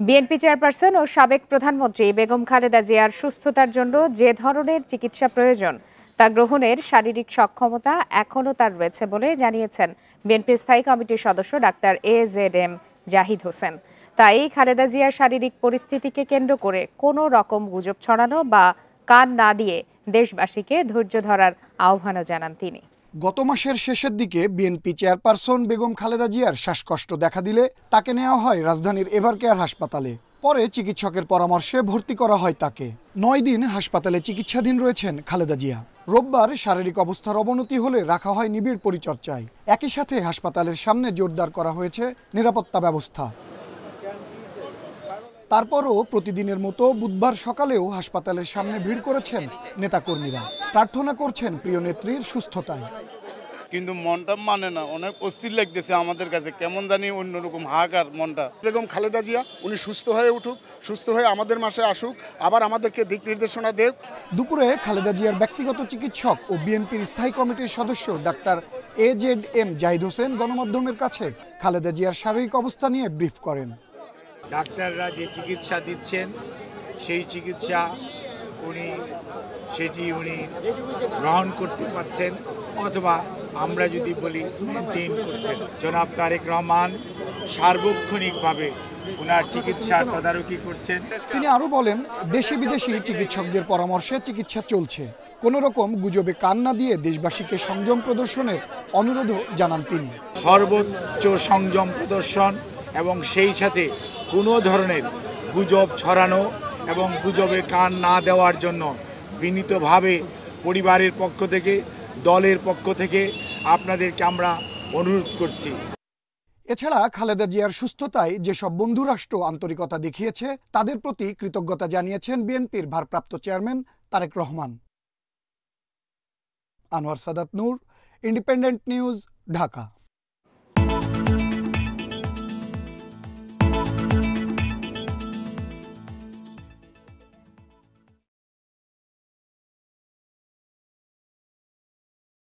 BNP chairperson ও সাবেক প্রধানমন্ত্রী বেগম খালেদা জিয়ার সুস্থতার জন্য যে ধরনের চিকিৎসা প্রয়োজন তা গ্রহণের শারীরিক সক্ষমতা এখনও তার রয়েছে বলে জানিয়েছেন বিএনপির স্থায়ী কমিটির সদস্য ডাক্তার AZM জাহিদ হোসেন। তাই খালেদা জিয়ার শারীরিক পরিস্থিতিকে কেন্দ্র করে কোনো রকম গুজব ছড়ানো বা কান না দিয়ে দেশবাসীকে ধৈর্য ধরার আহ্বানও জানান তিনি। গত মাসের শেষের দিকে বিএনপি চেয়ারপারসন বেগম খালেদা জিয়ার শ্বাসকষ্ট দেখা দিলে তাকে নেওয়া হয় রাজধানীর এভারকেয়ার হাসপাতালে। পরে চিকিৎসকের পরামর্শে ভর্তি করা হয় তাকে। 9 দিন হাসপাতালে চিকিৎসাধীন রয়েছেন খালেদা জিয়া। রোববার শারীরিক অবস্থার অবনতি হলে রাখা হয় নিবিড় পরিচর্যায়। একই সাথে হাসপাতালের সামনে জোরদার করা হয়েছে নিরাপত্তা ব্যবস্থা। তারপরও প্রতিদিনের মতো বুধবার সকালেও হাসপাতালের সামনে ভিড় করেছেন নেতাকর্মীরা, প্রার্থনা করছেন প্রিয় নেত্রীর সুস্থতায়। কিন্তু মনটা মানে না, অনেক অস্থির লাগতেছে আমাদের কাছে, কেমন জানি অন্যরকম হাহাকার মনটা। বেগম খালেদা জিয়া উনি সুস্থ হয়ে উঠুক, সুস্থ হয়ে আমাদের মাসে আসুক, আবার আমাদেরকে দিক নির্দেশনা দেব। দুপুরে খালেদা জিয়ার ব্যক্তিগত চিকিৎসক ও বিএনপির স্থায়ী কমিটির সদস্য ডাক্তার AZM জাহিদ হোসেন গণমাধ্যমের কাছে খালেদা জিয়ার শারীরিক অবস্থা নিয়ে ব্রিফ করেন। ডাক্তাররা যে চিকিৎসা দিচ্ছেন সেই চিকিৎসা সেটি উনি গ্রহণ করতে পারছেন, অথবা আমরা যদি বলি মেনটেন করছেন। জনাব তারেক রহমান সার্বক্ষণিকভাবে ওনার চিকিৎসার তদারকি করছেন। তিনি আরও বলেন, দেশি বিদেশি চিকিৎসকদের পরামর্শে চিকিৎসা চলছে। কোনো রকম গুজবে কান না দিয়ে দেশবাসীকে সংযম প্রদর্শনের অনুরোধও জানান তিনি। সর্বোচ্চ সংযম প্রদর্শন এবং সেই সাথে কোনো ধরনের গুজব ছড়ানো এবং গুজবে কান না দেওয়ার জন্য বিনীতভাবে পরিবারের পক্ষ থেকে, দলের পক্ষ থেকে আপনাদেরকে আমরা অনুরোধ করছি। এছাড়া খালেদা জিয়ার সুস্থতায় যেসব বন্ধুরাষ্ট্র আন্তরিকতা দেখিয়েছে তাদের প্রতি কৃতজ্ঞতা জানিয়েছেন বিএনপির ভারপ্রাপ্ত চেয়ারম্যান তারেক রহমান। আনোয়ার সাদাত নূর, ইন্ডিপেন্ডেন্ট নিউজ, ঢাকা।